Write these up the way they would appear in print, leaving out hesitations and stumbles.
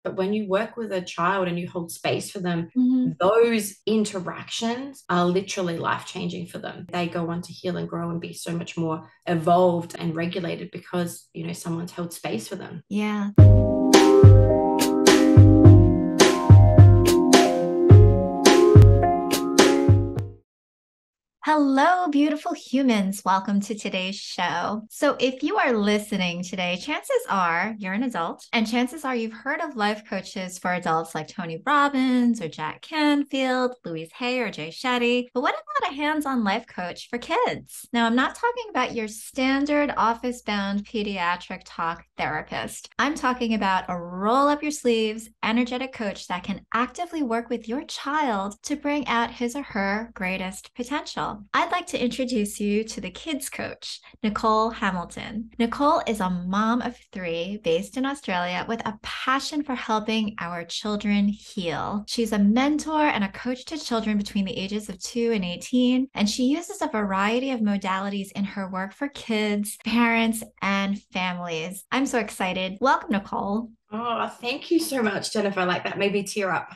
But when you work with a child and you hold space for them, Mhm. those interactions are literally life changing for them. They go on to heal and grow and be so much more evolved and regulated because, someone's held space for them. Yeah. Hello, beautiful humans. Welcome to today's show. So, if you are listening today, chances are you're an adult, and chances are you've heard of life coaches for adults like Tony Robbins or Jack Canfield, Louise Hay, or Jay Shetty. But what about a hands on life coach for kids? Now, I'm not talking about your standard office bound pediatric talk therapist. I'm talking about a roll up your sleeves, energetic coach that can actively work with your child to bring out his or her greatest potential. I'd like to introduce you to the Kidz Coach, Nichole Hamilton. Nichole is a mom of 3 based in Australia with a passion for helping our children heal. She's a mentor and a coach to children between the ages of 2 and 18, and she uses a variety of modalities in her work for kids, parents, and families. I'm so excited. Welcome, Nichole. Oh, thank you so much, Jennifer. Like that made me tear up.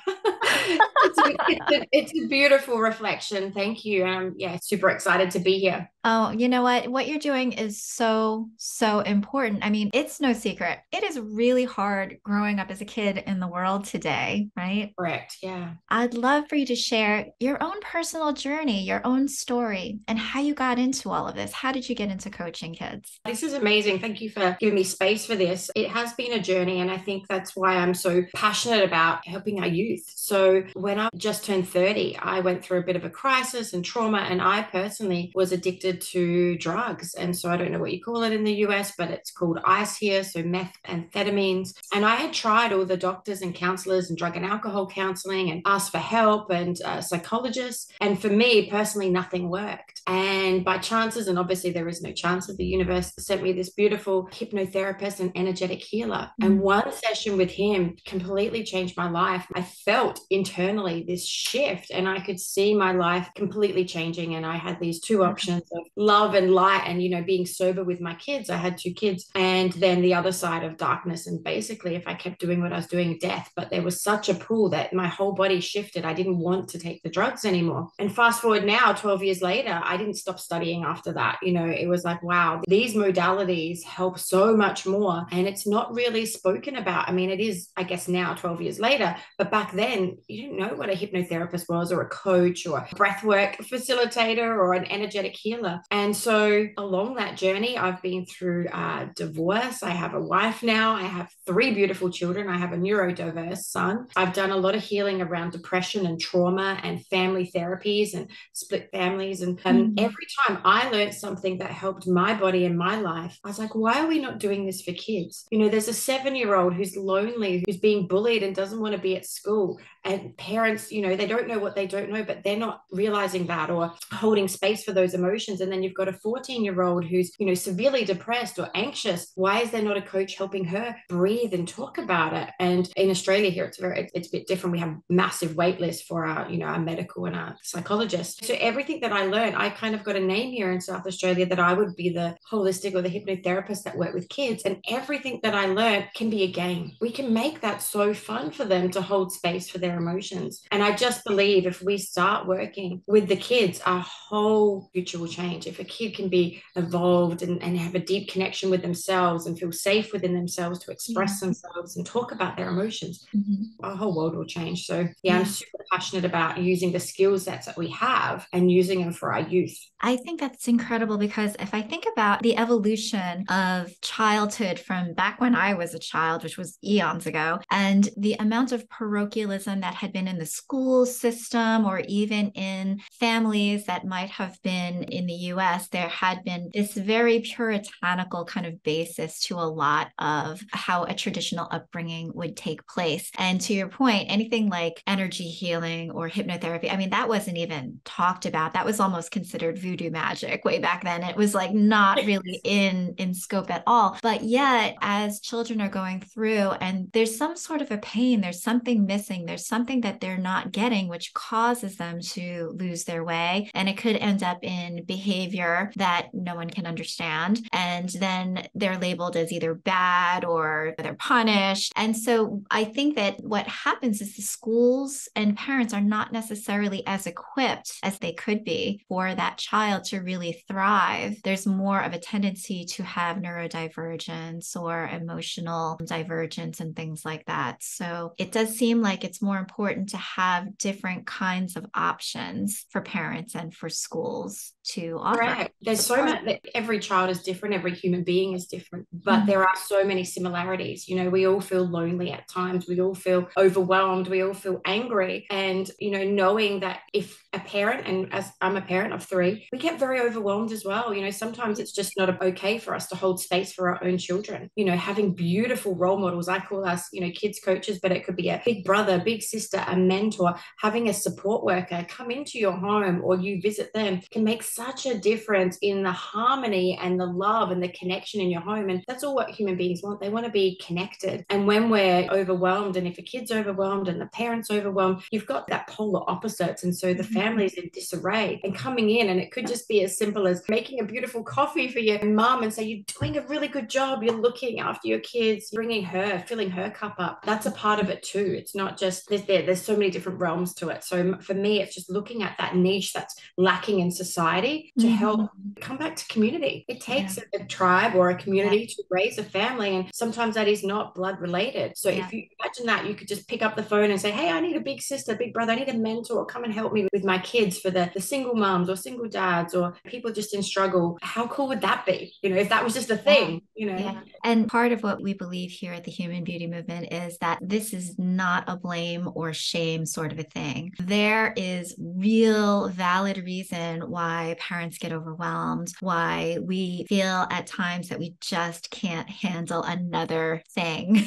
It's a beautiful reflection. Thank you. Yeah, super excited to be here. Oh, you know what? What you're doing is so, so important. I mean, it's no secret. It is really hard growing up as a kid in the world today, right? Correct. Yeah. I'd love for you to share your own personal journey, your own story, and how you got into all of this. How did you get into coaching kids? This is amazing. Thank you for giving me space for this. It has been a journey, and I think that's why I'm so passionate about helping our youth. So, when I just turned 30, I went through a bit of a crisis and trauma, and I personally was addicted to drugs. And so, I don't know what you call it in the US, but it's called ice here. So, methamphetamines. And I had tried all the doctors and counselors and drug and alcohol counseling and asked for help and psychologists. And for me personally, nothing worked. And by chances, and obviously there is no chance, of the universe sent me this beautiful hypnotherapist and energetic healer. And Mm. one session with him completely changed my life. I felt internally this shift and I could see my life completely changing. And I had these two options of love and light and, being sober with my kids. I had 2 kids. And then the other side of darkness. And basically, if I kept doing what I was doing, death. But there was such a pull that my whole body shifted. I didn't want to take the drugs anymore. And fast forward now, 12 years later, I didn't stop studying after that. It was like, wow, these modalities help so much more. And it's not really spoken about. I mean, it is, I guess, now 12 years later. But back then, you didn't know what a hypnotherapist was, or a coach, or a breathwork facilitator, or an energetic healer. And so along that journey, I've been through divorce. I have a wife now. I have 3 beautiful children. I have a neurodiverse son. I've done a lot of healing around depression and trauma and family therapies and split families. And Mm. every time I learned something that helped my body and my life, I was like, why are we not doing this for kids? There's a 7-year-old who's lonely, who's being bullied and doesn't want to be at school. And parents, they don't know what they don't know, but they're not realizing that or holding space for those emotions. And then you've got a 14-year-old who's, severely depressed or anxious. Why is there not a coach helping her breathe and talk about it? And in Australia here, it's a bit different. We have massive wait lists for our medical and our psychologists. So everything that I learned, I kind of got a name here in South Australia that I would be the holistic or the hypnotherapist that work with kids. And everything that I learned can be a game. We can make that so fun for them to hold space for their emotions. And I just believe if we start working with the kids, our whole future will change. If a kid can be evolved and have a deep connection with themselves and feel safe within themselves to Yeah. express themselves and talk about their emotions, Mhm. our whole world will change. So yeah, I'm Yeah. super passionate about using the skill sets that we have and using them for our youth. I think that's incredible because if I think about the evolution of childhood from back when I was a child, which was eons ago, and the amount of parochialism that had been in the school system or even in families that might have been in the US, there had been this very puritanical kind of basis to a lot of how a traditional upbringing would take place. And to your point, anything like energy healing healing or hypnotherapy. I mean, that wasn't even talked about. That was almost considered voodoo magic way back then. It was like not really in scope at all. But yet, as children are going through and there's some sort of a pain, there's something missing, there's something that they're not getting, which causes them to lose their way. And it could end up in behavior that no one can understand. And then they're labeled as either bad or they're punished. And so I think that what happens is the schools and parents are not necessarily as equipped as they could be for that child to really thrive. There's more of a tendency to have neurodivergence or emotional divergence and things like that. So it does seem like it's more important to have different kinds of options for parents and for schools to offer. Correct. There's so much, every child is different, every human being is different, but there are so many similarities. You know, we all feel lonely at times, we all feel overwhelmed, we all feel angry. And, you know, knowing that if a parent, and as I'm a parent of 3, we get very overwhelmed as well. You know, sometimes it's just not okay for us to hold space for our own children. You know, having beautiful role models, I call us, you know, kids coaches, but it could be a big brother, big sister, a mentor, having a support worker come into your home or you visit them can make such a difference in the harmony and the love and the connection in your home. And that's all what human beings want. They want to be connected. And when we're overwhelmed, and if a kid's overwhelmed and the parent's overwhelmed, you've got that polar opposites. And so the family's in disarray and coming in, and it could just be as simple as making a beautiful coffee for your mom and say, you're doing a really good job. You're looking after your kids, bringing her, filling her cup up. That's a part of it too. It's not just there's so many different realms to it. So for me, it's just looking at that niche that's lacking in society to help come back to community. It takes a tribe or a community to raise a family, and sometimes that is not blood related. So if you imagine that, you could just pick up the phone and say, hey, I need a big sister, big brother, I need a mentor, come and help me with my kids, for the single moms or single dads or people just in struggle. How cool would that be? You know, if that was just a thing, you know. Yeah. And part of what we believe here at the Human Beauty Movement is that this is not a blame or shame sort of a thing. There is real valid reason why parents get overwhelmed, why we feel at times that we just can't handle another thing.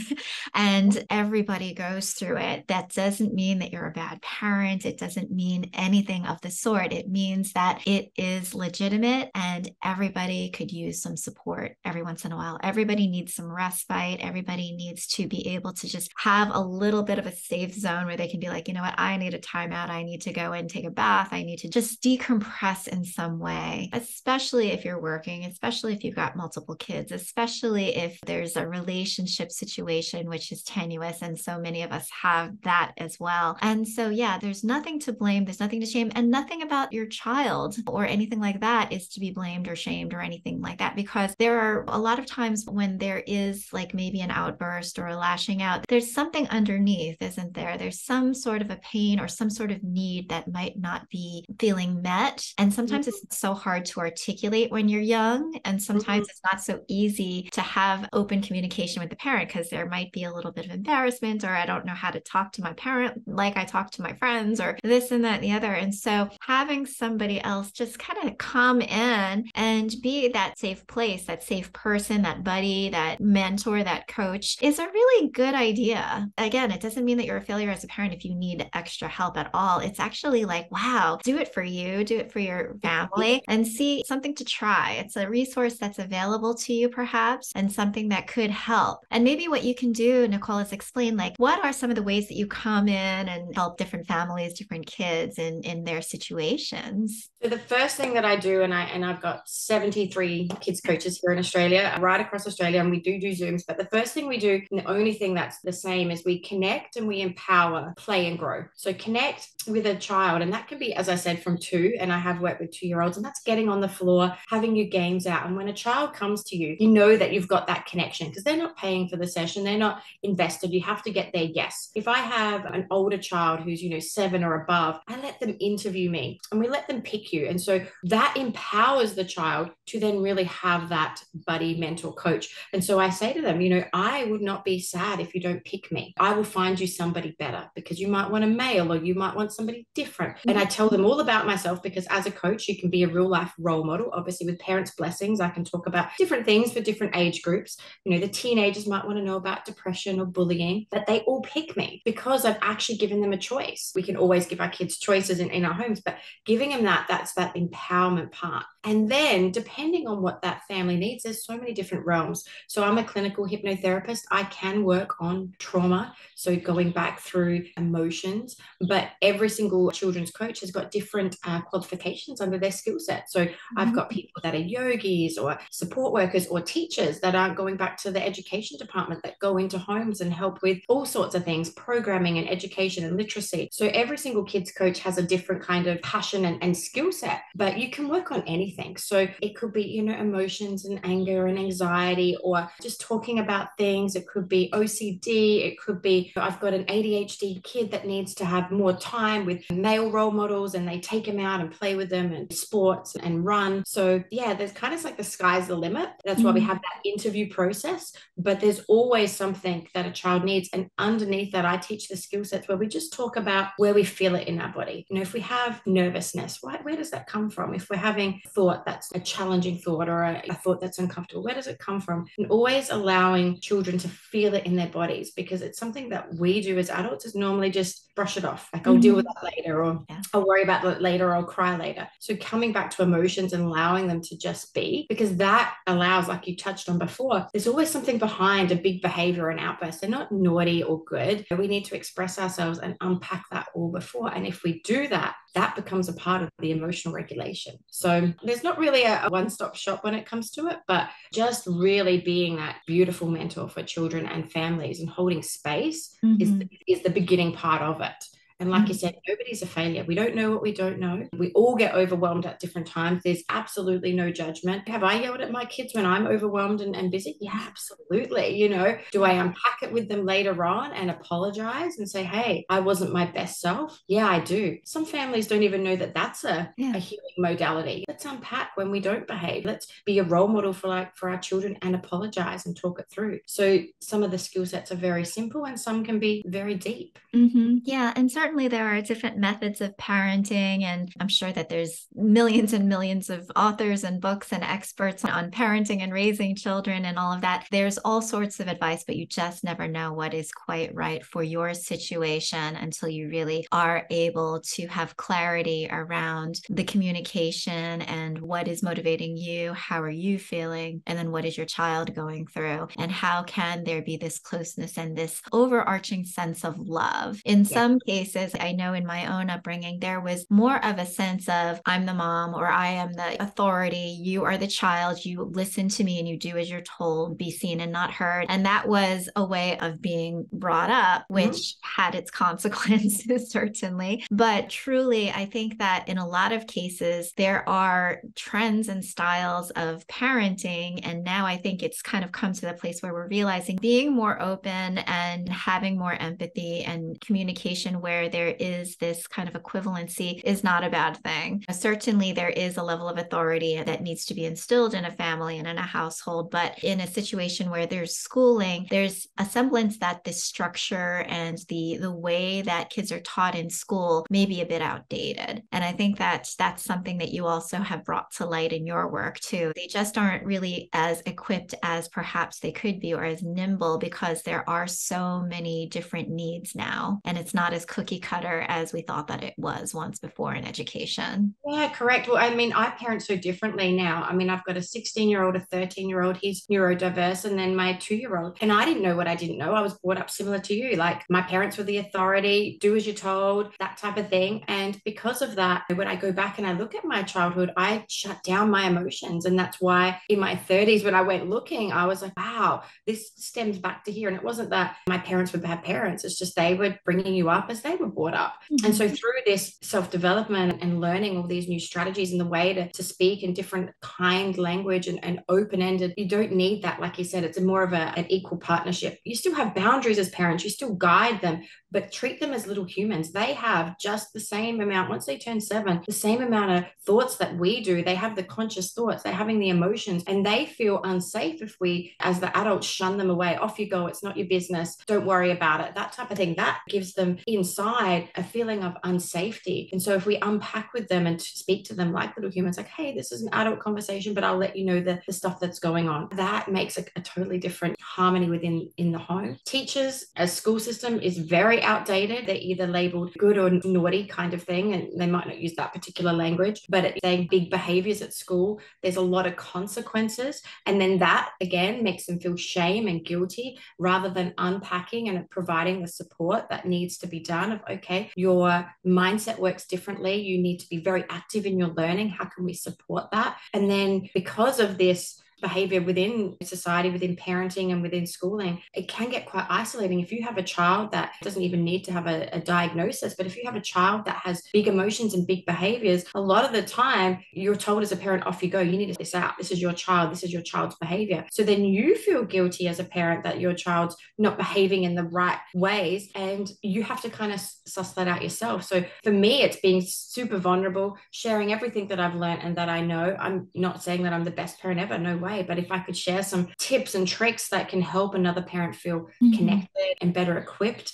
And everybody goes through it. That doesn't mean that you're a bad parent. It doesn't mean anything of the sort. It means that it is legitimate and everybody could use some support every once in a while. Everybody needs some respite. Everybody needs to be able to just have a little bit of a safe zone where they can be like, you know what, I need a timeout. I need to go and take a bath. I need to just decompress in some way, especially if you're working, especially if you've got multiple kids, especially if there's a relationship situation which is tenuous. And so many of us have that as well. And so, yeah, there's nothing to blame. There's nothing to shame, and nothing about your child or anything like that is to be blamed or shamed or anything like that, because there are a lot of times when there is like maybe an outburst or a lashing out, there's something underneath, isn't there? There's some sort of a pain or some sort of need that might not be feeling met. And sometimes it's so hard to articulate when you're young. And sometimes it's not so easy to have open communication with the parent because there might be a little bit of embarrassment, or I don't know how to talk to my parent like I talk to my friends, or this and that and the other. And so having somebody else just kind of come in and be that safe place, that safe person, that buddy, that mentor, that coach is a really good idea. Again, it doesn't mean that you're a failure as a parent if you need extra help at all. It's actually like, wow, do it for you, do it for your family, and see something to try. It's a resource that's available to you perhaps, and something that could help. And maybe what you can do, Nichole, is explain like, what are some of the ways that you come in and help different families, different kids in their situations? So the first thing that I do, and I've got 73 kids coaches here in Australia, right across Australia, and we do Zooms. But the first thing we do, and the only thing that's the same, is we connect and we empower, play and grow. So connect with a child, and that can be, as I said, from 2, and I have worked with 2-year-olds, and that's getting on the floor, having your games out. And when a child comes to you, you know that you've got that connection because they're not paying for the session, they're not invested. You have to get their yes. If I have an older child who's 7 or above, I let them interview me and we let them pick you. And so that empowers the child to then really have that buddy, mentor, coach. And so I say to them, I would not be sad if you don't pick me. I will find you somebody better because you might want a male or you might want somebody different. And I tell them all about myself because as a coach, you can be a real life role model. Obviously, with parents' blessings, I can talk about different things for different age groups. The teenagers might want to know about depression or bullying, but they all pick me because I've actually given them a a choice. We can always give our kids choices in our homes, but giving them that's that empowerment part. And then depending on what that family needs, there's so many different realms. So I'm a clinical hypnotherapist. I can work on trauma, so going back through emotions, but every single children's coach has got different qualifications under their skill set. So I've got people that are yogis or support workers or teachers that aren't going back to the education department, that go into homes and help with all sorts of things, programming and education and literacy. So every single Kidz coach has a different kind of passion and skill set, but you can work on anything. So it could be, you know, emotions and anger and anxiety, or just talking about things. It could be OCD. It could be, I've got an ADHD kid that needs to have more time with male role models, and they take him out and play with them and sports and run. So yeah, there's kind of like the sky's the limit. That's why we have that interview process, but there's always something that a child needs. And underneath that, I teach the skill sets where we just talk about where we feel it in our body. You know, if we have nervousness, where does that come from? If we're having thought that's a challenging thought, or a thought that's uncomfortable, where does it come from? And always allowing children to feel it in their bodies, because it's something that we do as adults is normally just brush it off. Like, I'll deal with that later, or I'll worry about that later, or I'll cry later. So coming back to emotions and allowing them to just be, because that allows, like you touched on before, there's always something behind a big behavior and outburst. They're not naughty or good. We need to express ourselves and unpack that all before. And if we do that, that becomes a part of the emotional regulation. So there's not really a one-stop shop when it comes to it, but just really being that beautiful mentor for children and families and holding space is the beginning part of it. And like you said, nobody's a failure. We don't know what we don't know. We all get overwhelmed at different times. There's absolutely no judgment. Have I yelled at my kids when I'm overwhelmed and busy? Yeah, absolutely. You know, do I unpack it with them later on and apologize and say, hey, I wasn't my best self? Yeah, I do. Some families don't even know that that's a healing modality. Let's unpack when we don't behave. Let's be a role model for our children and apologize and talk it through. So some of the skill sets are very simple and some can be very deep. Yeah. And certainly there are different methods of parenting. And I'm sure that there's millions and millions of authors and books and experts on parenting and raising children and all of that. There's all sorts of advice, but you just never know what is quite right for your situation until you really are able to have clarity around the communication and what is motivating you, how are you feeling, and then what is your child going through, and how can there be this closeness and this overarching sense of love. In some cases, I know in my own upbringing, there was more of a sense of, I'm the mom, or I am the authority, you are the child, you listen to me and you do as you're told, be seen and not heard. And that was a way of being brought up, which had its consequences, certainly. But truly, I think that in a lot of cases, there are trends and styles of parenting. And now I think it's kind of come to the place where we're realizing being more open and having more empathy and communication where there is this kind of equivalency is not a bad thing. Certainly, there is a level of authority that needs to be instilled in a family and in a household, but in a situation where there's schooling, there's a semblance that this structure and the way that kids are taught in school may be a bit outdated. And I think that that's something that you also have brought to light in your work too. They just aren't really as equipped as perhaps they could be, or as nimble, because there are so many different needs now. And it's not as cookie cutter as we thought that it was once before in education. Yeah, correct. Well, I mean, I parent so differently now. I mean, I've got a 16-year-old, a 13-year-old, he's neurodiverse, and then my 2-year-old. And I didn't know what I didn't know. I was brought up similar to you. Like, my parents were the authority, do as you're told, that type of thing. And because of that, when I go back and I look at my childhood, I shut down my emotions. And that's why in my 30s, when I went looking, I was like, wow, this stems back to here. And it wasn't that my parents were bad parents. It's just they were bringing you up as they were brought up. And so through this self-development and learning all these new strategies and the way to speak in different kind language and open-ended, you don't need that. Like you said, it's more of an equal partnership. You still have boundaries as parents. You still guide them, but treat them as little humans. They have just the same amount, once they turn 7, the same amount of thoughts that we do. They have the conscious thoughts, they're having the emotions, and they feel unsafe if we, as the adults, shun them away. Off you go, it's not your business, don't worry about it, that type of thing. That gives them inside a feeling of unsafety. And so if we unpack with them and speak to them like little humans, like, hey, this is an adult conversation, but I'll let you know the stuff that's going on, that makes a totally different harmony in the home. Teachers, as school system, is very very outdated. They're either labeled good or naughty kind of thing, and they might not use that particular language, but it's saying big behaviors at school, there's a lot of consequences. And then that again makes them feel shame and guilty rather than unpacking and providing the support that needs to be done of, okay, your mindset works differently. You need to be very active in your learning. How can we support that? And then because of this behavior within society, within parenting and within schooling, it can get quite isolating. If you have a child that doesn't even need to have a diagnosis, but if you have a child that has big emotions and big behaviors, a lot of the time you're told as a parent, off you go, you need to this out. This is your child. This is your child's behavior. So then you feel guilty as a parent that your child's not behaving in the right ways, and you have to kind of suss that out yourself. So for me, it's being super vulnerable, sharing everything that I've learned and that I know. I'm not saying that I'm the best parent ever, no way. But if I could share some tips and tricks that can help another parent feel connected and better equipped,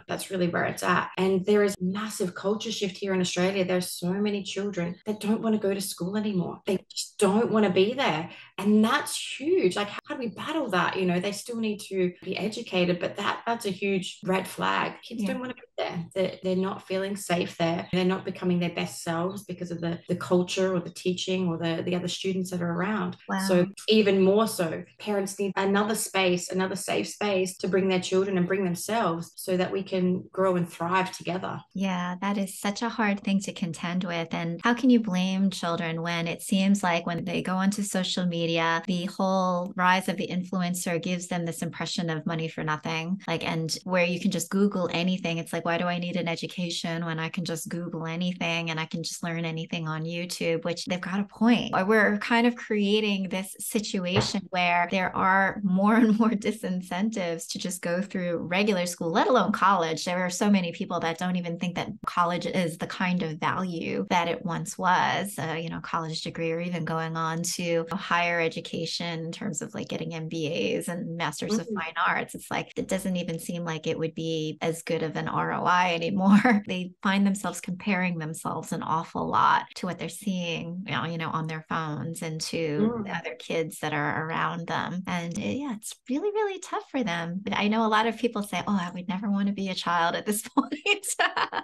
that's really where it's at. And there is massive culture shift here in Australia. There's so many children that don't want to go to school anymore. They just don't want to be there. And that's huge. Like, how do we battle that? You know, they still need to be educated, but that's a huge red flag. Kids don't want to be there. They're not feeling safe there. They're not becoming their best selves because of the culture or the teaching or the other students that are around. Wow. So even more so, parents need another space, another safe space to bring their children and bring themselves so that we can grow and thrive together. Yeah, that is such a hard thing to contend with. And how can you blame children when it seems like when they go onto social media, the whole rise of the influencer gives them this impression of money for nothing? Like, and where you can just Google anything. It's like, why do I need an education when I can just Google anything and I can just learn anything on YouTube, which they've got a point. Or we're kind of creating this situation where there are more and more disincentives to just go through regular school, let alone college. There are so many people that don't even think that college is the kind of value that it once was, college degree, or even going on to higher education in terms of like getting MBAs and Masters of Fine Arts. It's like, it doesn't even seem like it would be as good of an ROI anymore. They find themselves comparing themselves an awful lot to what they're seeing, on their phones and to the other kids that are around them. And it's really, really tough for them. But I know a lot of people say, oh, I would never want to be a child at this point.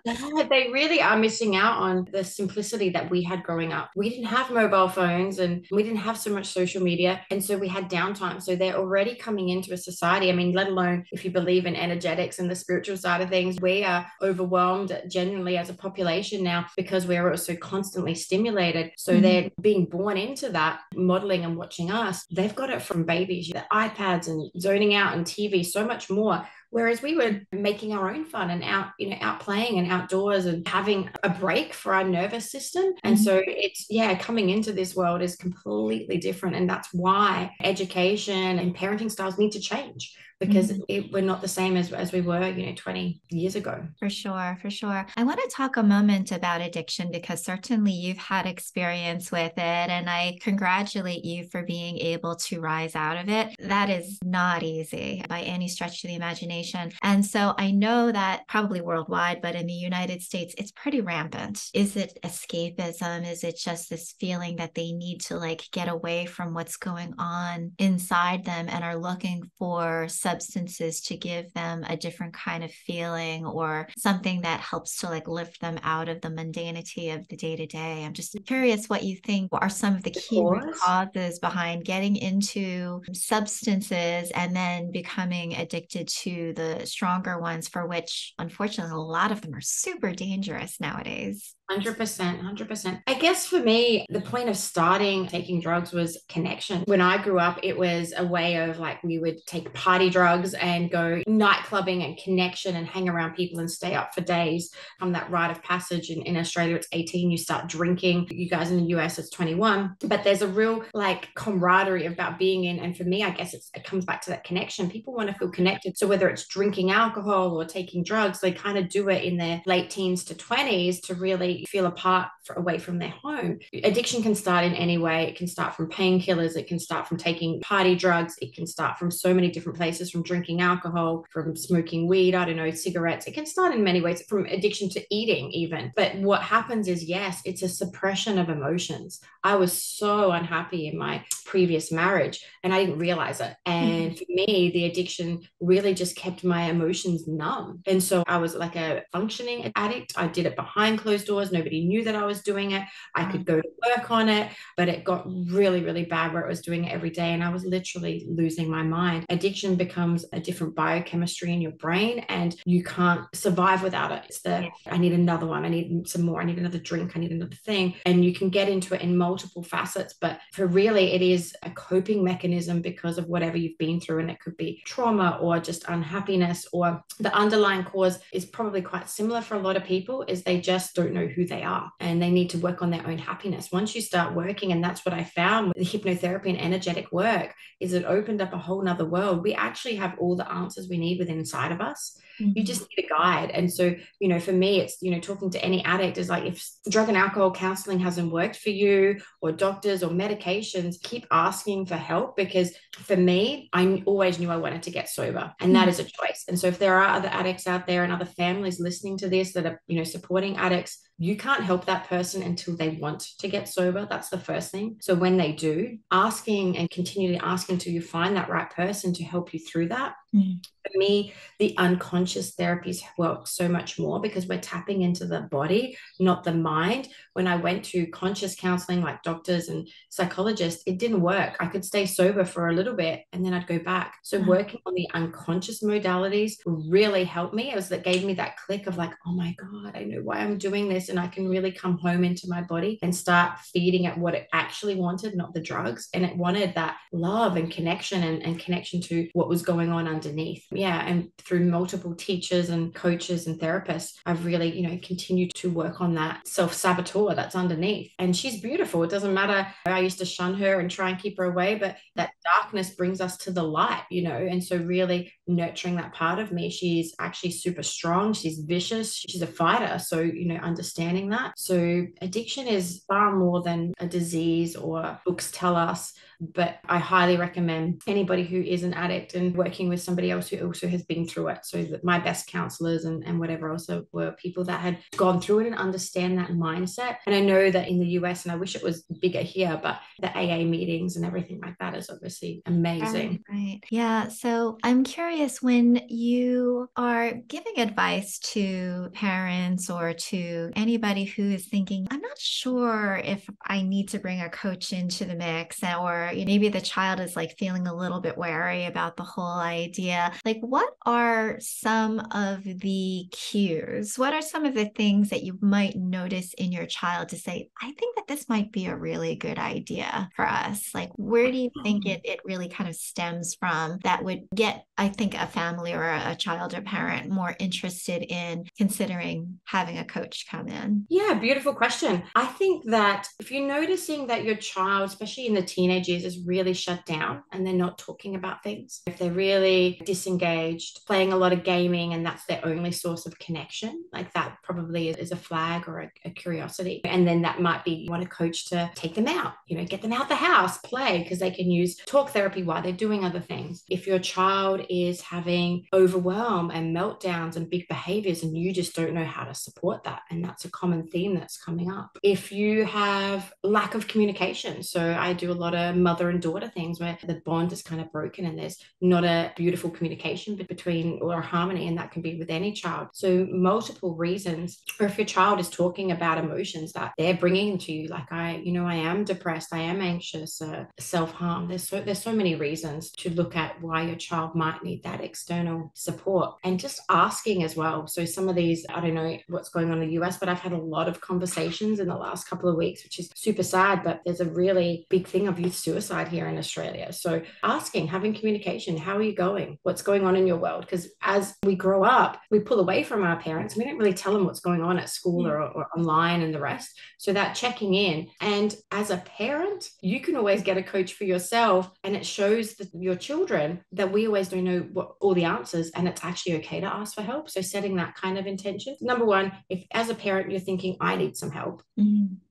Yeah, they really are missing out on the simplicity that we had growing up. We didn't have mobile phones and we didn't have so much social media. And so we had downtime. So they're already coming into a society. I mean, let alone if you believe in energetics and the spiritual side of things, we are overwhelmed genuinely as a population now because we're also constantly stimulated. So they're being born into that, modeling and watching us. They've got it from babies, the iPads and zoning out and TV, so much more. Whereas we were making our own fun and out playing and outdoors and having a break for our nervous system. And so it's, coming into this world is completely different. And that's why education and parenting styles need to change, because we're not the same as we were, 20 years ago. For sure, for sure. I want to talk a moment about addiction because certainly you've had experience with it, and I congratulate you for being able to rise out of it. That is not easy by any stretch of the imagination. And so I know that probably worldwide, but in the United States, it's pretty rampant. Is it escapism? Is it just this feeling that they need to like get away from what's going on inside them and are looking for substances to give them a different kind of feeling or something that helps to like lift them out of the mundanity of the day-to-day? I'm just curious what you think are some of the key root causes behind getting into substances and then becoming addicted to the stronger ones, for which unfortunately a lot of them are super dangerous nowadays. 100%. I guess for me, the point of starting taking drugs was connection. When I grew up, it was a way of like, we would take party drugs and go night clubbing and connection and hang around people and stay up for days. From that rite of passage in Australia, it's 18, you start drinking. You guys in the US, it's 21. But there's a real like camaraderie about being in. And for me, I guess it comes back to that connection. People want to feel connected. So whether it's drinking alcohol or taking drugs, they kind of do it in their late teens to 20s to really feel apart away from their home. Addiction can start in any way. It can start from painkillers. It can start from taking party drugs. It can start from so many different places, from drinking alcohol, from smoking weed, I don't know, cigarettes. It can start in many ways, from addiction to eating even. But what happens is, yes, it's a suppression of emotions. I was so unhappy in my previous marriage and I didn't realize it. And for me, the addiction really just kept my emotions numb. And so I was like a functioning addict. I did it behind closed doors. Nobody knew that I was doing it. I could go to work on it, but it got really, really bad where I was doing it every day and I was literally losing my mind. Addiction becomes a different biochemistry in your brain and you can't survive without it. It's I need another one. I need some more. I need another drink. I need another thing. And you can get into it in multiple facets, but for really it is a coping mechanism because of whatever you've been through. And it could be trauma or just unhappiness, or the underlying cause is probably quite similar for a lot of people, is they just don't know who they are and they need to work on their own happiness. Once you start working, and that's what I found with the hypnotherapy and energetic work, is it opened up a whole nother world. We actually have all the answers we need within inside of us. You just need a guide. And so, for me, it's, talking to any addict is like, if drug and alcohol counseling hasn't worked for you, or doctors or medications, keep asking for help, because for me, I always knew I wanted to get sober, and that is a choice. And so if there are other addicts out there and other families listening to this that are, supporting addicts, you can't help that person until they want to get sober. That's the first thing. So when they do, asking and continually asking until you find that right person to help you through that. For me, the unconscious therapies work so much more because we're tapping into the body, not the mind. When I went to conscious counseling, like doctors and psychologists, it didn't work. I could stay sober for a little bit and then I'd go back. So working on the unconscious modalities really helped me. It was that gave me that click of like, oh my God, I know why I'm doing this. And I can really come home into my body and start feeding it what it actually wanted, not the drugs. And it wanted that love and connection and connection to what was going on underneath. Yeah. And through multiple teachers and coaches and therapists, I've really, continued to work on that self-saboteur that's underneath. And she's beautiful. It doesn't matter. I used to shun her and try and keep her away, but that darkness brings us to the light, and so really nurturing that part of me. She's actually super strong. She's vicious. She's a fighter. So, understanding that. So addiction is far more than a disease or books tell us. But I highly recommend anybody who is an addict and working with somebody else who also has been through it. So that my best counselors and whatever also were people that had gone through it and understand that mindset. And I know that in the US, and I wish it was bigger here, but the AA meetings and everything like that is obviously amazing. Right. Yeah. So I'm curious, when you are giving advice to parents or to anybody who is thinking, I'm not sure if I need to bring a coach into the mix, or maybe the child is like feeling a little bit wary about the whole idea. Like, what are some of the cues? What are some of the things that you might notice in your child to say, I think that this might be a really good idea for us? Like, where do you think it really kind of stems from that would get, I think, a family or a child or parent more interested in considering having a coach come in? Yeah, beautiful question. I think that if you're noticing that your child, especially in the teenage years, is really shut down and they're not talking about things, if they're really disengaged, playing a lot of gaming, and that's their only source of connection, like that probably is a flag or a curiosity. And then that might be, you want a coach to take them out, get them out the house, play, because they can use talk therapy while they're doing other things. If your child is having overwhelm and meltdowns and big behaviors and you just don't know how to support that, and that's a common theme that's coming up. If you have lack of communication, so I do a lot of mother and daughter things where the bond is kind of broken and there's not a beautiful communication between or harmony, and that can be with any child. So multiple reasons. Or if your child is talking about emotions that they're bringing to you, like I am depressed, I am anxious, self-harm. There's so many reasons to look at why your child might need that external support, and just asking as well. So some of these, I don't know what's going on in the US, but I've had a lot of conversations in the last couple of weeks, which is super sad, but there's a really big thing of youth suicide suicide here in Australia. So asking, having communication, how are you going? What's going on in your world? Because as we grow up, we pull away from our parents. We don't really tell them what's going on at school or online and the rest. So that checking in. And as a parent, you can always get a coach for yourself, and it shows your children that we always don't know what all the answers, and it's actually okay to ask for help. So setting that kind of intention. Number one, if as a parent you're thinking, I need some help,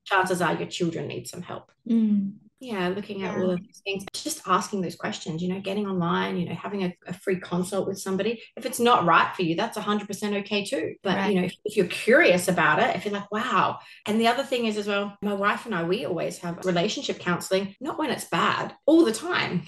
chances are your children need some help. Yeah, looking at all of these things, just asking those questions, getting online, having a free consult with somebody. If it's not right for you, that's 100% okay too. But, if you're curious about it, if you're like, wow. And the other thing is as well, my wife and I, we always have relationship counseling, not when it's bad, all the time.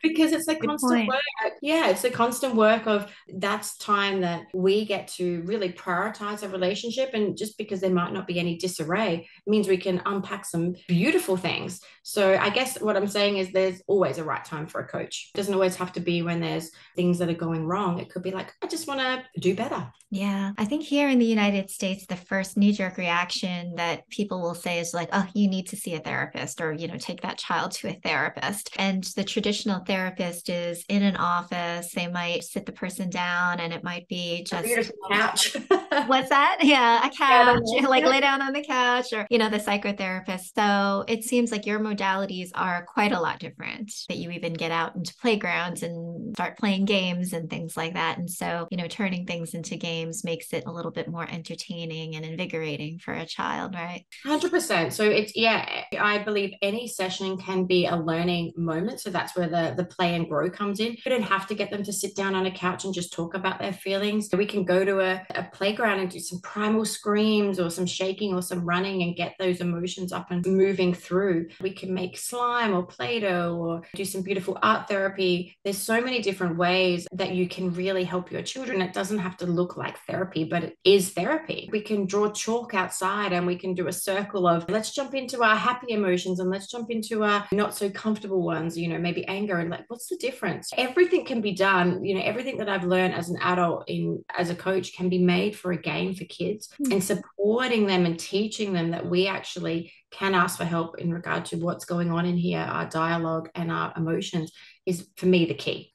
Because it's a constant work. Yeah, it's a constant work of that's time that we get to really prioritize a relationship. And just because there might not be any disarray means we can unpack some beautiful things. So I guess what I'm saying is there's always a right time for a coach. It doesn't always have to be when there's things that are going wrong. It could be like, I just want to do better. Yeah. I think here in the United States, the first knee-jerk reaction that people will say is like, oh, you need to see a therapist, or, take that child to a therapist. And the traditional therapist is in an office. They might sit the person down, and it might be just a beautiful couch. What's that? Yeah, a couch, like lay down on the couch, or, the psychotherapist. So it seems like your modalities are quite a lot different, that you even get out into playgrounds and start playing games and things like that. And so, turning things into games makes it a little bit more entertaining and invigorating for a child, right? 100%. So I believe any session can be a learning moment. So that's where the play and grow comes in. We don't have to get them to sit down on a couch and just talk about their feelings. We can go to a playground and do some primal screams or some shaking or some running and get those emotions up and moving through. We can make slime or Play-Doh or do some beautiful art therapy. There's so many different ways that you can really help your children. It doesn't have to look like therapy, but it is therapy. We can draw chalk outside and we can do a circle of let's jump into our happy emotions and let's jump into our not so comfortable ones, maybe anger, and like, what's the difference? Everything can be done. Everything that I've learned as an adult as a coach can be made for a game for kids, and supporting them and teaching them that we actually can ask for help in regard to what's going on in here, our dialogue and our emotions is for me the key.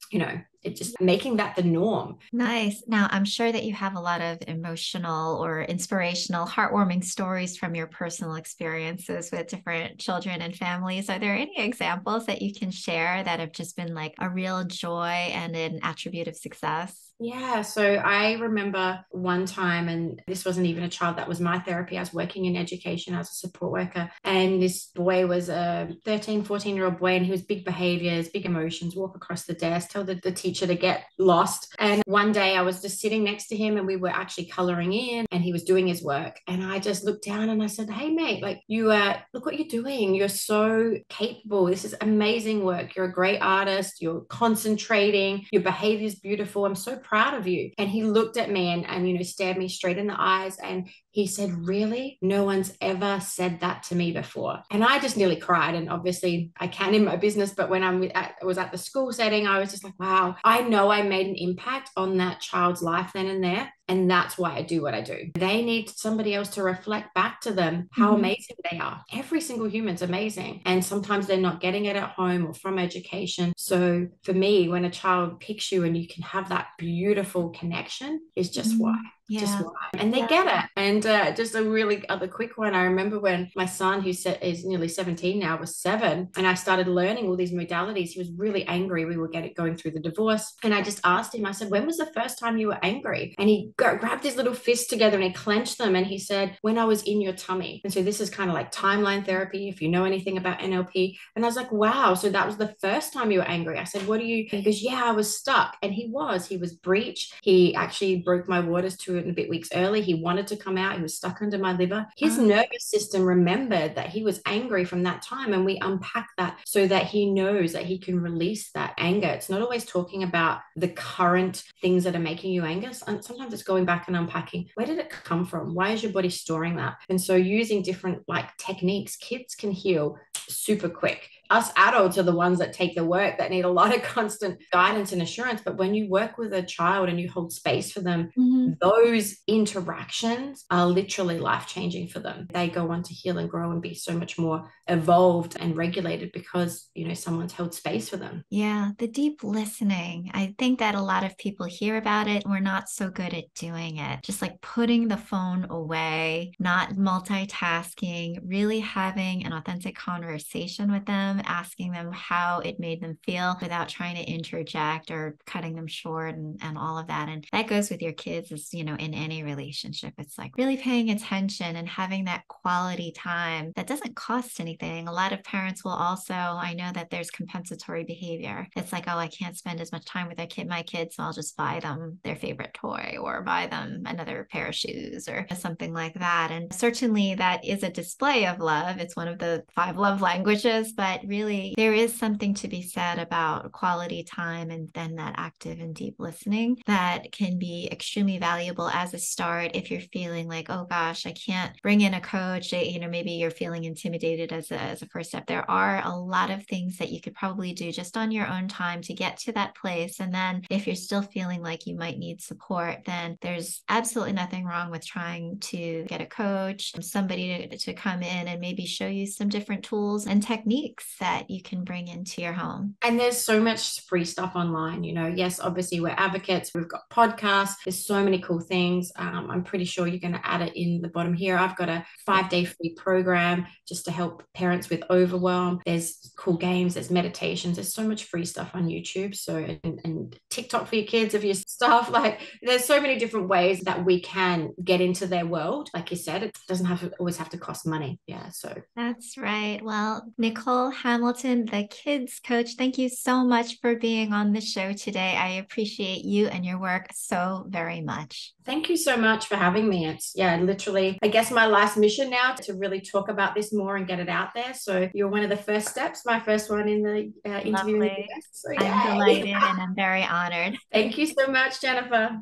It's just making that the norm. Nice. Now, I'm sure that you have a lot of emotional or inspirational, heartwarming stories from your personal experiences with different children and families. Are there any examples that you can share that have just been like a real joy and an attribute of success? Yeah, so I remember one time, and this wasn't even a child, that was my therapy. I was working in education as a support worker, and this boy was a 13, 14-year-old boy, and he was big behaviors, big emotions, walk across the desk, tell the teacher to get lost. And one day I was just sitting next to him and we were actually coloring in and he was doing his work. And I just looked down and I said, hey, mate, like look what you're doing. You're so capable. This is amazing work. You're a great artist. You're concentrating. Your behavior is beautiful. I'm so proud of you. And he looked at me and stared me straight in the eyes. And he said, really? No one's ever said that to me before. And I just nearly cried. And obviously I can in my business, but when I was at the school setting, I was just like, wow, I know I made an impact on that child's life then and there. And that's why I do what I do. They need somebody else to reflect back to them how amazing they are. Every single human's amazing. And sometimes they're not getting it at home or from education. So for me, when a child picks you and you can have that beautiful connection is just why. Yeah. Just why. And they get it. And just a really other quick one. I remember when my son, who is nearly 17 now, was 7, and I started learning all these modalities. He was really angry. We were going through the divorce. And I just asked him, I said, when was the first time you were angry? And he grabbed his little fists together and he clenched them. And he said, when I was in your tummy. And so this is kind of like timeline therapy, if you know anything about NLP. And I was like, wow. So that was the first time you were angry. I said, what do you? He goes, yeah, I was stuck. And he was breached. He actually broke my waters to it a bit weeks early. He wanted to come out. He was stuck under my liver. His nervous system remembered that he was angry from that time. And we unpack that so that he knows that he can release that anger. It's not always talking about the current things that are making you angry. Sometimes it's going back and unpacking, where did it come from? Why is your body storing that? And so using different techniques, kids can heal super quick. us adults are the ones that take the work, that need a lot of constant guidance and assurance. But when you work with a child and you hold space for them, those interactions are literally life-changing for them. They go on to heal and grow and be so much more evolved and regulated because, someone's held space for them. Yeah, the deep listening. I think that a lot of people hear about it. We're not so good at doing it. Just like putting the phone away, not multitasking, really having an authentic conversation with them, asking them how it made them feel without trying to interject or cutting them short and all of that. And that goes with your kids as, in any relationship. It's like really paying attention and having that quality time that doesn't cost anything. A lot of parents will also, I know that there's compensatory behavior. It's like, oh, I can't spend as much time with my kids, so I'll just buy them their favorite toy or buy them another pair of shoes or something like that. And certainly that is a display of love. It's one of the 5 love languages, but really there is something to be said about quality time and then that active and deep listening that can be extremely valuable as a start if you're feeling like, oh gosh, I can't bring in a coach. Maybe you're feeling intimidated as a first step. There are a lot of things that you could probably do just on your own time to get to that place. And then if you're still feeling like you might need support, then there's absolutely nothing wrong with trying to get a coach, somebody to come in and maybe show you some different tools and techniques that you can bring into your home. And there's so much free stuff online, yes, obviously we're advocates. We've got podcasts. There's so many cool things. I'm pretty sure you're going to add it in the bottom here. I've got a 5-day free program just to help parents with overwhelm. There's cool games, there's meditations, there's so much free stuff on YouTube. So, and TikTok for your kids, if you stuff, like there's so many different ways that we can get into their world. Like you said, it doesn't always have to cost money. Yeah. So that's right. Well, Nichole Hamilton, the Kidz Coach, thank you so much for being on the show today. I appreciate you and your work so very much. Thank you so much for having me. It's literally, I guess, my life's mission now to really talk about this more and get it out there. So you're one of the first steps, my first one in the interview. So, I'm delighted and I'm very honored. Thank you so much, Jennifer.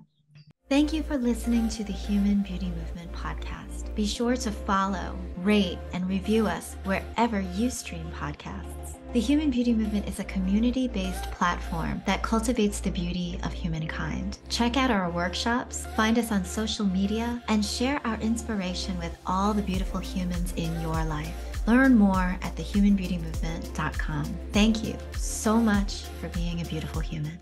Thank you for listening to the Human Beauty Movement podcast. Be sure to follow, rate, and review us wherever you stream podcasts. The Human Beauty Movement is a community-based platform that cultivates the beauty of humankind. Check out our workshops, find us on social media, and share our inspiration with all the beautiful humans in your life. Learn more at thehumanbeautymovement.com. Thank you so much for being a beautiful human.